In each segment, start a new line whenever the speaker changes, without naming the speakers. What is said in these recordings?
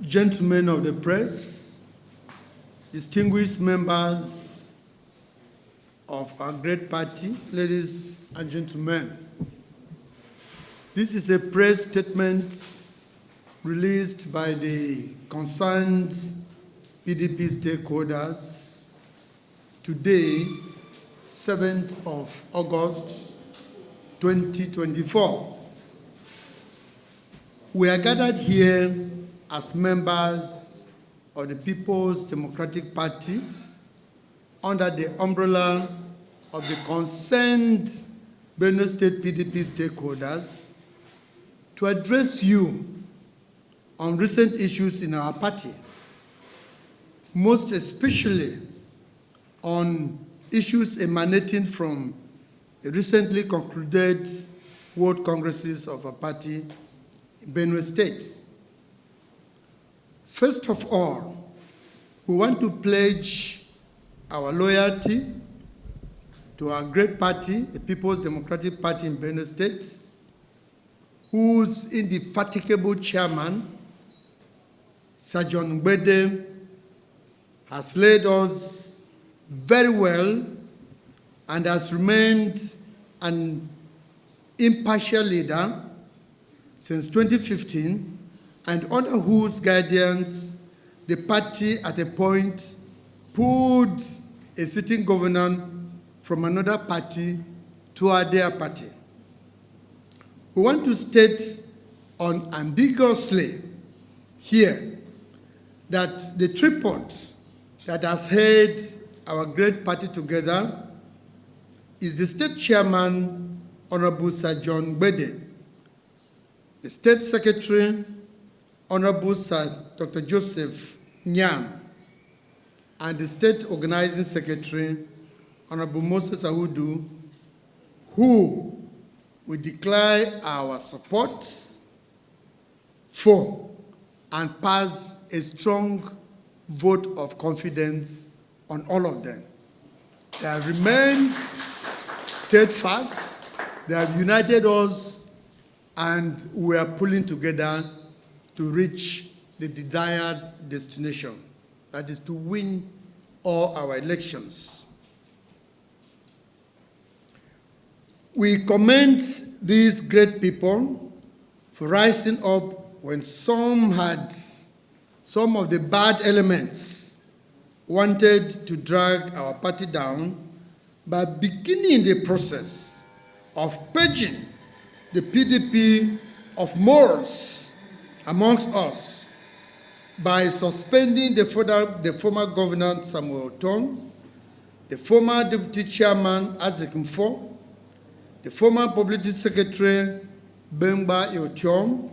gentlemen of the press, distinguished members of our great party, ladies and gentlemen. This is a press statement released by the concerned PDP stakeholders today, 7th of August, 2024. We are gathered here as members of the People's Democratic Party under the umbrella of the Concerned Benue State PDP stakeholders to address you on recent issues in our party, most especially on issues emanating from the recently concluded World Congresses of our party in Benue State. First of all, we want to pledge our loyalty to our great party, the People's Democratic Party in Benue State, whose indefatigable chairman, Sir John Mbede, has led us very well and has remained an impartial leader since 2015, and under whose guidance the party at a point pulled a sitting governor from another party to their party. We want to state unambiguously here that the tripod that has held our great party together is the state chairman, Honorable Sir John Mbede, the state secretary, Honorable Sir Dr. Joseph Nyam, and the state organizing secretary, Honorable Moses Ahudu, who we declare our support for and pass a strong vote of confidence on all of them. They have remained steadfast, they have united us, and we are pulling together to reach the desired destination, that is to win all our elections. We commend these great people for rising up when some of the bad elements wanted to drag our party down by beginning the process of purging the PDP of morals amongst us by suspending the former governor Samuel Otom, the former deputy chairman Isaac Mfo, the former publicity secretary Bemba Eotiom,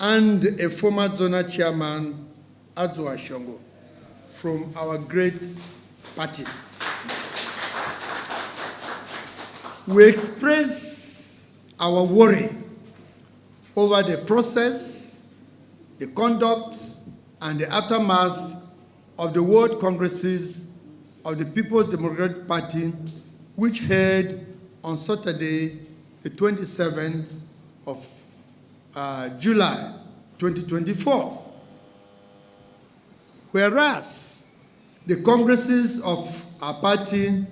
and a former zonal chairman Adzo Ashongo from our great party. We express our worry over the process, the conduct, and the aftermath of the World Congresses of the People's Democratic Party, which held on Saturday, the 27th of July, 2024. Whereas the Congresses of our party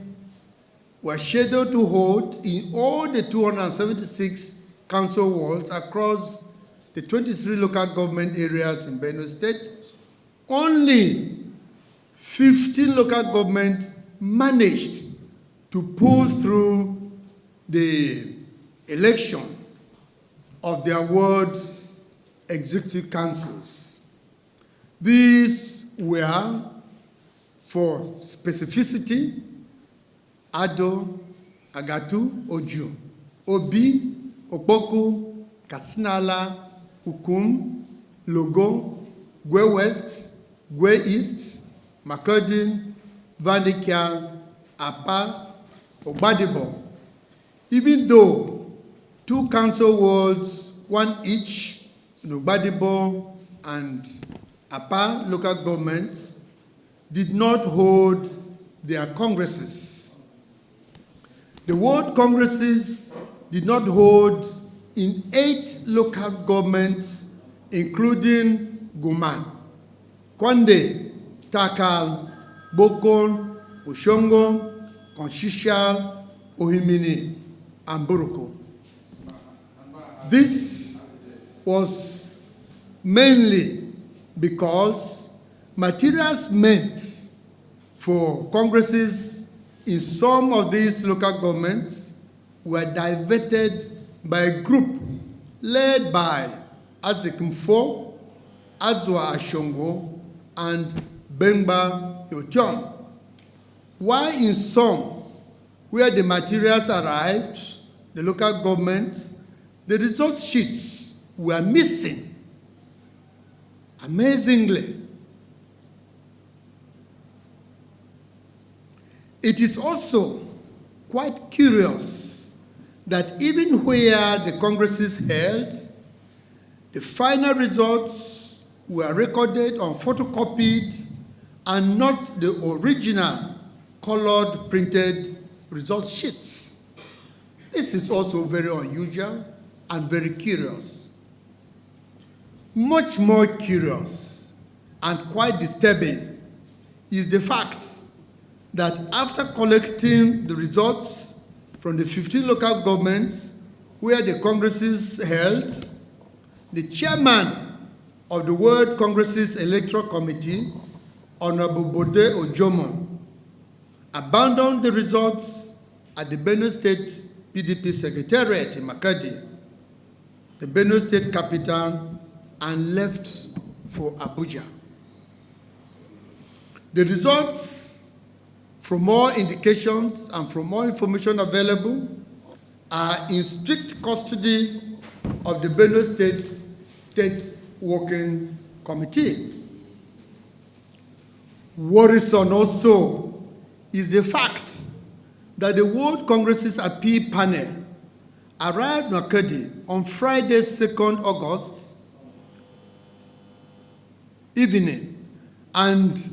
were scheduled to hold in all the 276 council wards across the 23 local government areas in Benue State, only 15 local governments managed to pull through the election of their ward executive councils. These were, for specificity, Ado, Agatu, Oju, Obi, Okpoku, Kasinala, Hukum, Logo, Gwe West, Gwe East, Makodin, Vandikia, Apa, Ogbadebo. Even though 2 council wards, 1 each, in Ogbadebo and Apa local governments, did not hold their congresses. The World Congresses did not hold in 8 local governments, including Guman, Kwande, Takal, Bokon, Ushongo, Konshishal, Ohimini, and Buruko. This was mainly because materials meant for congresses in some of these local governments were diverted by a group led by Azekimfo, Adzwa Ashongo, and Bemba Yotiom. While in some, where the materials arrived, the local governments, the result sheets were missing. Amazingly, it is also quite curious that even where the congresses held, the final results were recorded on photocopied and not the original colored printed result sheets. This is also very unusual and very curious. Much more curious and quite disturbing is the fact that after collecting the results from the 15 local governments where the congresses held, the chairman of the World Congress's Electoral Committee, Honorable Bode Ojomo, abandoned the results at the Benue State PDP Secretariat in Makadi, the Benue State capital, and left for Abuja. The results, from all indications and from all information available, are in strict custody of the Benue State Working Committee. Worrisome also is the fact that the World Congress's appeal panel arrived in Makadi on Friday, 2nd August evening, and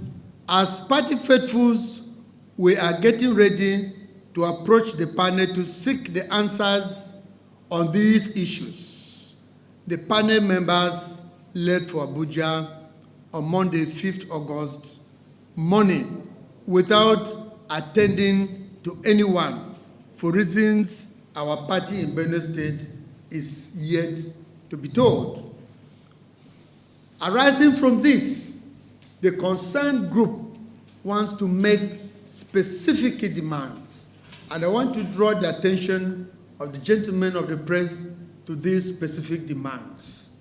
as party faithfuls, we are getting ready to approach the panel to seek the answers on these issues. The panel members left for Abuja on Monday, 5th August morning without attending to anyone for reasons our party in Benue State is yet to be told. Arising from this, the concerned group wants to make specific demands, and I want to draw the attention of the gentlemen of the press to these specific demands.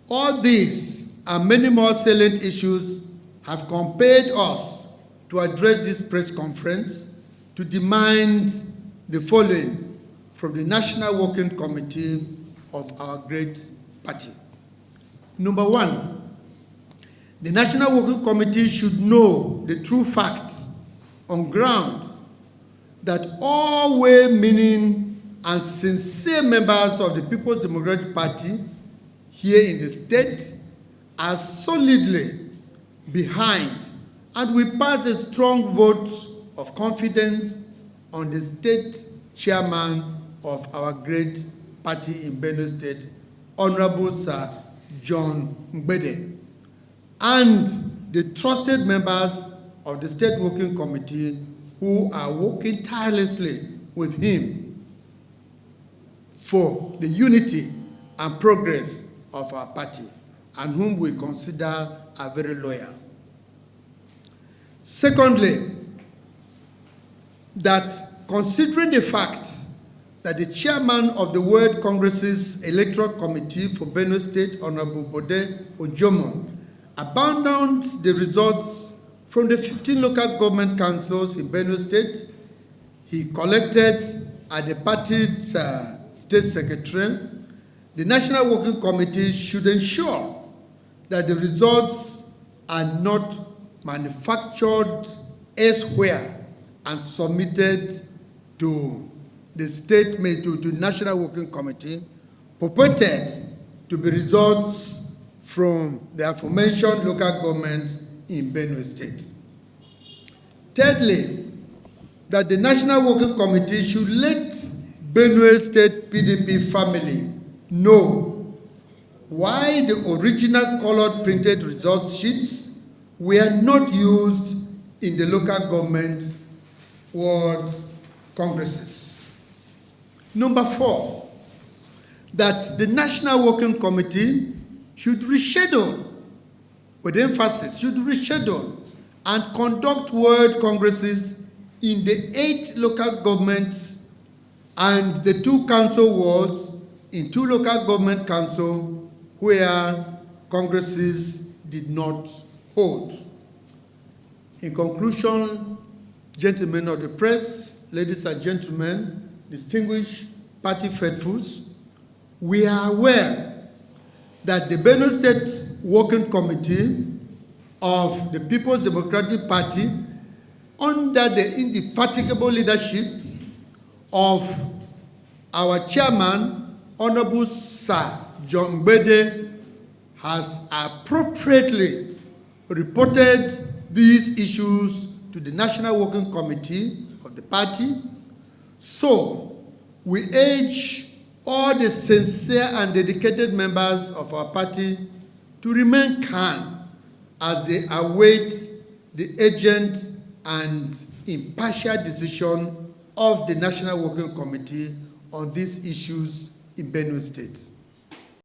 All these and many more salient issues have compelled us to address this press conference to demand the following from the National Working Committee of our great party. Number one, the National Working Committee should know the true fact on ground that all well-meaning and sincere members of the People's Democratic Party here in the state are solidly behind, and we pass a strong vote of confidence on the state chairman of our great party in Benue State, Honorable Sir John Mbede, and the trusted members of the State Working Committee who are working tirelessly with him for the unity and progress of our party, and whom we consider are very loyal. Secondly, that considering the fact that the chairman of the World Congress's Electoral Committee for Benue State, Honorable Bode Ojomo, abandoned the results from the 15 local government councils in Benue State he collected at the party's state secretary, the National Working Committee should ensure that the results are not manufactured elsewhere and submitted to the statement to the National Working Committee, purported to be results from the aforementioned local government in Benue State. Thirdly, that the National Working Committee should let Benue State PDP family know why the original colored printed results sheets were not used in the local government ward congresses. Number 4, that the National Working Committee should reschedule, with emphasis, should reschedule and conduct ward congresses in the 8 local governments and the 2 council wards in 2 local government councils where congresses did not hold. In conclusion, gentlemen of the press, ladies and gentlemen, distinguished party faithfuls, we are aware that the Benue State Working Committee of the People's Democratic Party, under the indefatigable leadership of our chairman, Honorable Sir John Bede, has appropriately reported these issues to the National Working Committee of the party. So, we urge all the sincere and dedicated members of our party to remain calm as they await the urgent and impartial decision of the National Working Committee on these issues in Benue State.